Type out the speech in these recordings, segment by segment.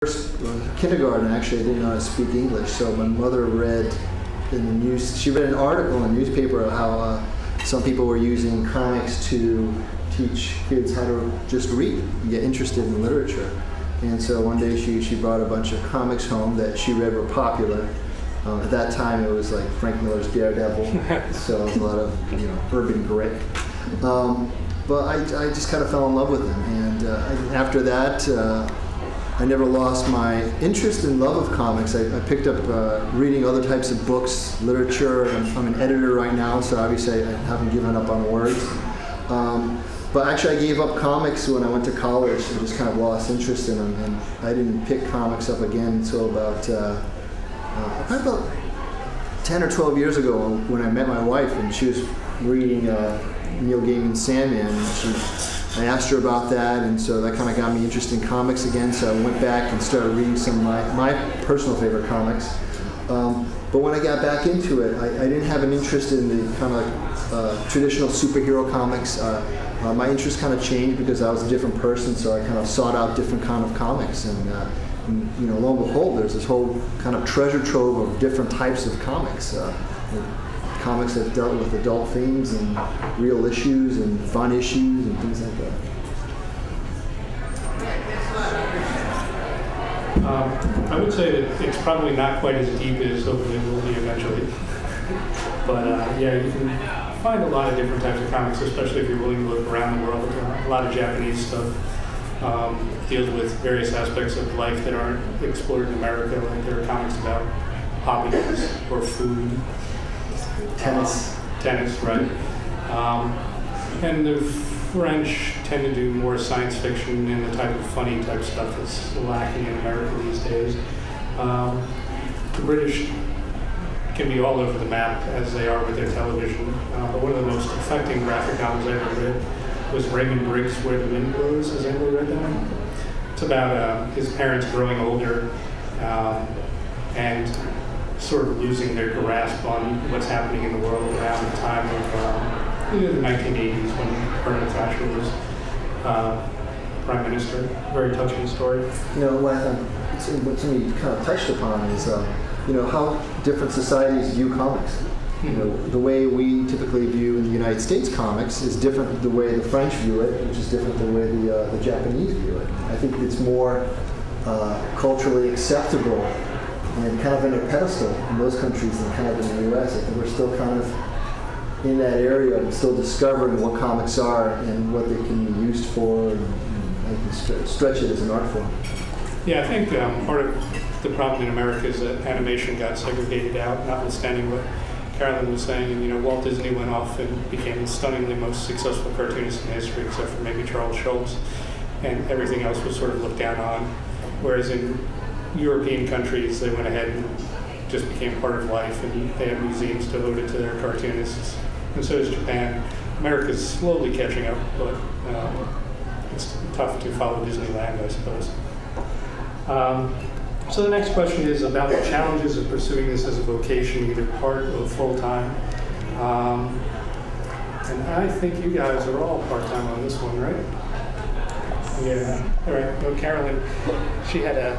First kindergarten, actually, I didn't know how to speak English, so my mother read in the news. She read an article in the newspaper of how some people were using comics to teach kids how to just read and get interested in literature. And so one day she brought a bunch of comics home that she read were popular. At that time, it was like Frank Miller's Daredevil, so it was a lot of urban grit. But I just kind of fell in love with them, and after that. I never lost my interest and love of comics. I picked up reading other types of books, literature. I'm an editor right now, so obviously I haven't given up on words. But actually I gave up comics when I went to college and just kind of lost interest in them. And I didn't pick comics up again until about 10 or 12 years ago when I met my wife, and she was reading Neil Gaiman's Sandman. And I asked her about that, and so that kind of got me interested in comics again, so I went back and started reading some of my personal favorite comics. But when I got back into it, I didn't have an interest in the kind of traditional superhero comics. My interest kind of changed because I was a different person, so I kind of sought out different kind of comics. And lo and behold, there's this whole kind of treasure trove of different types of comics. Comics that dealt with adult themes and real issues and fun issues and things like that. I would say that it's probably not quite as deep as hopefully it will be eventually. But yeah, you can find a lot of different types of comics, especially if you're willing to look around the world. A lot of Japanese stuff deals with various aspects of life that aren't explored in America. Like there are comics about hobbies or food. Tennis, right. And the French tend to do more science fiction and the type of funny type stuff that's lacking in America these days. The British can be all over the map as they are with their television. But one of the most affecting graphic novels I ever read was Raymond Briggs' Where the Wind Blows. Has anybody read that one? It's about his parents growing older and sort of losing their grasp on what's happening in the world around the time of the 1980s when Margaret Thatcher was Prime Minister. Very touching story. What I think what you kind of touched upon is how different societies view comics. The way we typically view in the United States comics is different than the way the French view it, which is different than the way the Japanese view it. I think it's more culturally acceptable and kind of in a pedestal in those countries than kind of in the U.S. I think we're still kind of in that area and still discovering what comics are and what they can be used for, and I can stretch it as an art form. Yeah, I think part of the problem in America is that animation got segregated out, notwithstanding what Carolyn was saying. And Walt Disney went off and became the stunningly most successful cartoonist in history, except for maybe Charles Schulz, and everything else was sort of looked down on. Whereas in European countries, they went ahead and just became part of life, and they have museums devoted to their cartoonists. And so is Japan. America's slowly catching up, but it's tough to follow Disneyland, I suppose. So the next question is about the challenges of pursuing this as a vocation, either part or full-time. And I think you guys are all part-time on this one, right? Yeah. All right. Well, Carolyn, she had a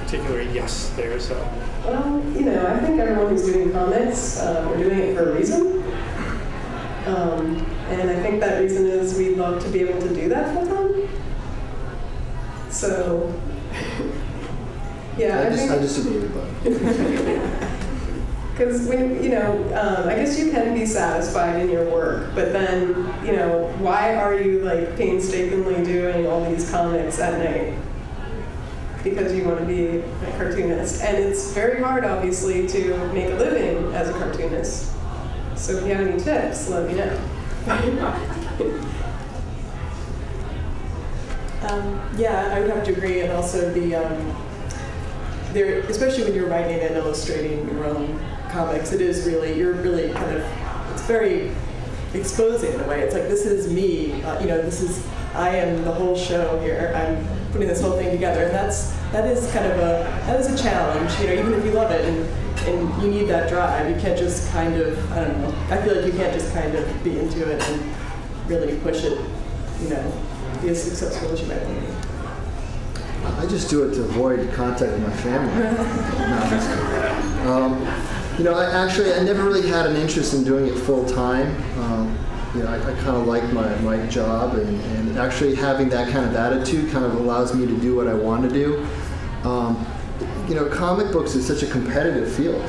particular yes there, so. Well, I think everyone who's doing comics, we're doing it for a reason. And I think that reason is we'd love to be able to do that full time. So, yeah, I disagree with that. Because I guess you can be satisfied in your work, but then, why are you painstakingly doing all these comics at night? Because you want to be a cartoonist. And it's very hard, obviously, to make a living as a cartoonist. So if you have any tips, let me know. Yeah, I would have to agree. And also especially when you're writing and illustrating your own comics, you're really kind of, it's very exposing in a way. It's like, this is me, I am the whole show here. I'm putting this whole thing together, and that is a challenge. Even if you love it and you need that drive, you can't just kind of, I don't know. I feel like you can't just kind of be into it and really push it, be as successful as you might want to be. I just do it to avoid contact with my family. No, I'm just kidding. I never really had an interest in doing it full time. I kind of like my job, and actually having that kind of attitude kind of allows me to do what I want to do. Comic books is such a competitive field.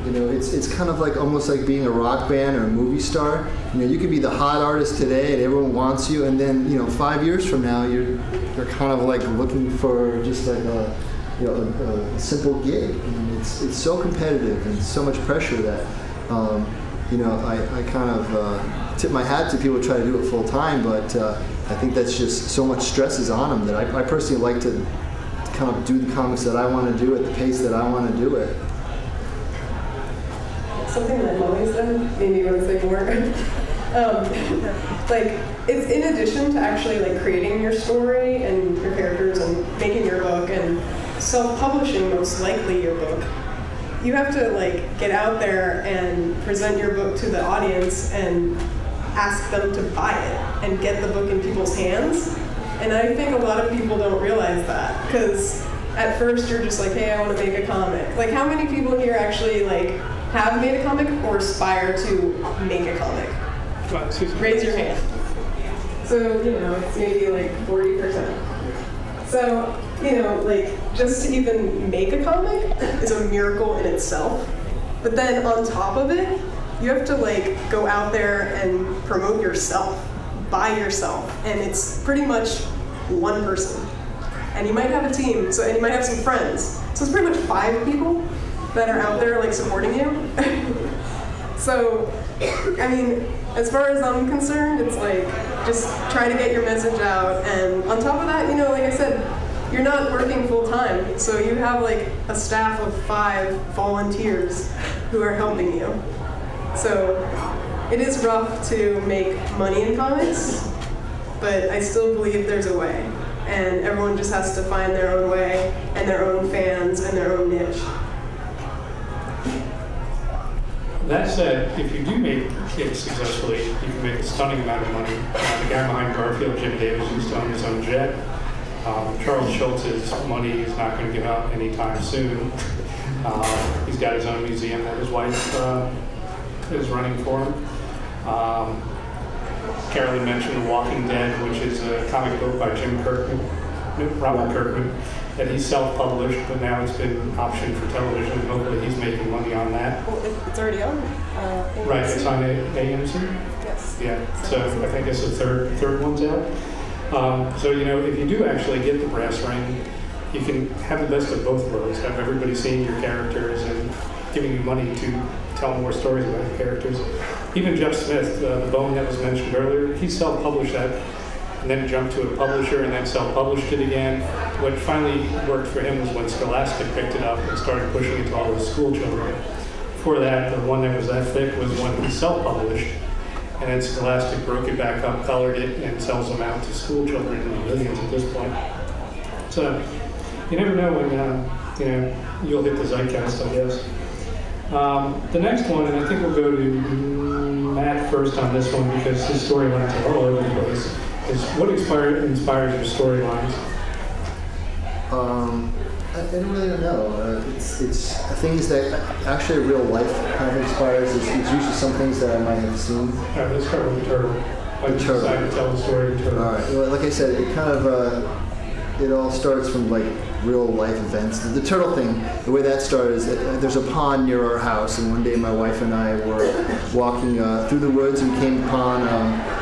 It's kind of like almost like being a rock band or a movie star. You could be the hot artist today and everyone wants you, and then 5 years from now you're kind of like looking for just like a simple gig. It's so competitive and so much pressure that I kind of tip my hat to people who try to do it full time, but I think that's just so much stress is on them that I personally like to kind of do the comics that I want to do at the pace that I want to do it. Something that Molly said made me want to say more. It's in addition to actually like creating your story and your characters and making your book and self-publishing most likely your book, you have to like get out there and present your book to the audience and ask them to buy it and get the book in people's hands. And I think a lot of people don't realize that, because at first you're just like, hey, I want to make a comic. Like, how many people here actually like have made a comic or aspire to make a comic? Raise your hand. So, it's maybe like 40%. So, just to even make a comic is a miracle in itself. But then on top of it, you have to like go out there and promote yourself by yourself. And it's pretty much one person. And you might have a team, and you might have some friends. So it's pretty much 5 people that are out there like supporting you. So, as far as I'm concerned, it's like just try to get your message out, and on top of that, like I said, you're not working full time, so you have like a staff of 5 volunteers who are helping you. So it is rough to make money in comics, but I still believe there's a way, and everyone just has to find their own way and their own fans and their own niche. That said, if you do make it successfully, you can make a stunning amount of money. The guy behind Garfield, Jim Davis, used to own his own jet. Charles Schultz's money is not going to give out anytime soon. He's got his own museum that his wife is running for him. Carolyn mentioned The Walking Dead, which is a comic book by Robert Kirkman, that he self-published, but now it's been optioned for television, and hopefully he's making money on that. Well, it's already on AMC. Right, it's on AMC? Yes. Yeah, so I think it's the third one's out. So, if you do actually get the brass ring, you can have the best of both worlds, have everybody seeing your characters and giving you money to tell more stories about your characters. Even Jeff Smith, the Bone that was mentioned earlier, he self-published that, and then jumped to a publisher and then self-published it again. What finally worked for him was when Scholastic picked it up and started pushing it to all those school children. Before that, the one that was that thick was one he self-published, and then Scholastic broke it back up, colored it, and sells them out to school children in millions at this point. So you never know when you'll hit the zeitgeist, I guess. The next one, and I think we'll go to Matt first on this one because his story went all over the place, is what inspires your storylines? I don't really know. It's things that actually real life kind of inspires. It's usually some things that I might have seen. All right, let's start with the turtle. Why did you decide to tell the story of the turtle? All right. Well, like I said, it kind of it all starts from like real life events. The turtle thing, the way that started is that there's a pond near our house, and one day my wife and I were walking through the woods and came upon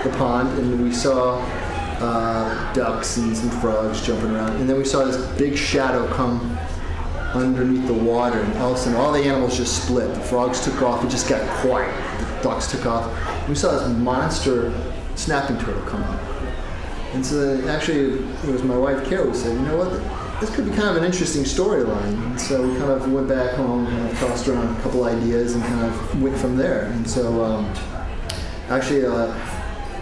the pond, and we saw ducks and some frogs jumping around, and then we saw this big shadow come underneath the water, and all of a sudden all the animals just split. The frogs took off, it just got quiet. The ducks took off. We saw this monster snapping turtle come up. And so then actually it was my wife Carol who said, you know what, this could be kind of an interesting storyline. And so we kind of went back home and tossed around a couple ideas and kind of went from there. And so actually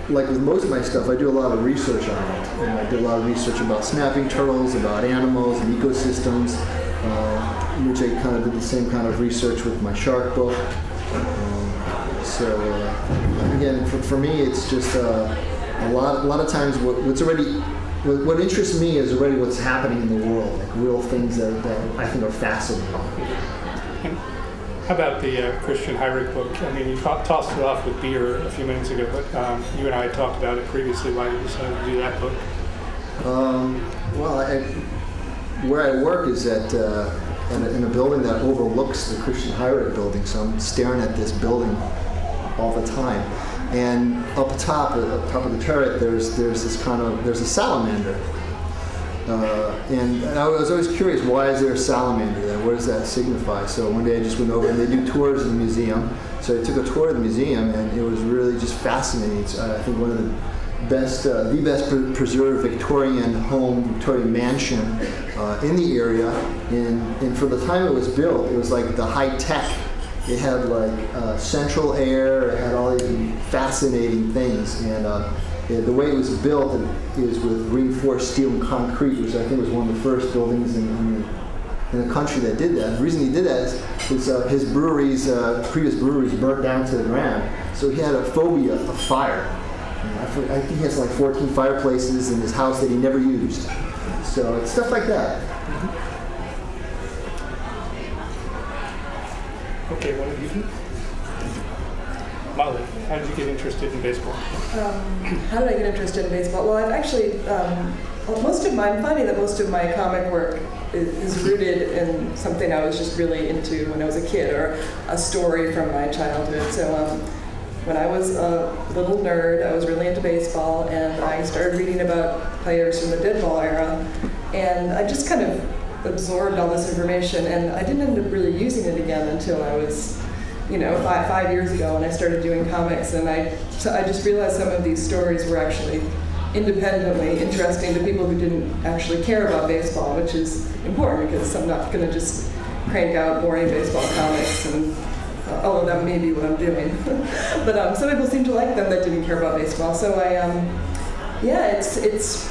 like with most of my stuff, I do a lot of research on it. And I did a lot of research about snapping turtles, about animals and ecosystems, which I kind of did the same kind of research with my shark book. Again, for me, it's just a lot of times what's already what interests me is already what's happening in the world, like real things that I think are fascinating. And how about the Christian Heurich book? I mean, you tossed it off with beer a few minutes ago, but you and I had talked about it previously. Why did you decide to do that book? Where I work is in a building that overlooks the Christian Heurich building, so I'm staring at this building all the time. And up top of the turret, there's a salamander. And I was always curious, why is there a salamander there? What does that signify? So one day I just went over, and they do tours of the museum. So I took a tour of the museum, and it was really just fascinating. It's, I think one of the best preserved Victorian mansion in the area. And for the time it was built, it was like the high tech. It had like central air. It had all these fascinating things, and the way it was built is with reinforced steel and concrete, which I think was one of the first buildings in the country that did that. The reason he did that is his previous breweries burnt down to the ground, so he had a phobia of fire. I think he has like 14 fireplaces in his house that he never used. So it's stuff like that. Okay, what have you done? Molly, how did you get interested in baseball? How did I get interested in baseball? Well, I've actually, I'm finding that most of my comic work is rooted in something I was just really into when I was a kid, or a story from my childhood. So when I was a little nerd, I was really into baseball, and I started reading about players from the dead ball era, and I just kind of absorbed all this information, and I didn't end up really using it again until I was, 5 years ago, when I started doing comics, and I just realized some of these stories were actually independently interesting to people who didn't actually care about baseball, which is important, because I'm not going to just crank out boring baseball comics, and although that may be what I'm doing. But some people seem to like them that didn't care about baseball, so it's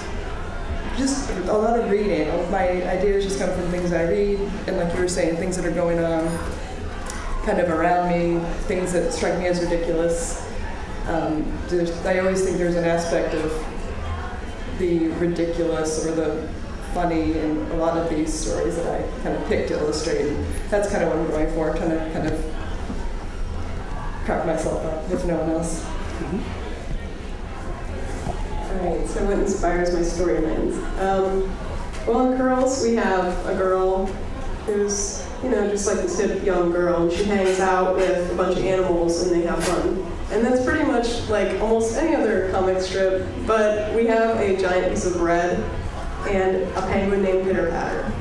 just a lot of reading. My ideas just come from things I read, and like you were saying, things that are going on kind of around me, things that strike me as ridiculous. I always think there's an aspect of the ridiculous or the funny in a lot of these stories that I kind of pick to illustrate. And that's kind of what I'm going for, trying to kind of crack myself up if no one else. Mm-hmm. All right, so what inspires my storylines? Well, in Curls, we have a girl who's, just like this hip young girl, and she hangs out with a bunch of animals and they have fun. And that's pretty much like almost any other comic strip, but we have a giant piece of bread and a penguin named Pitter Patter.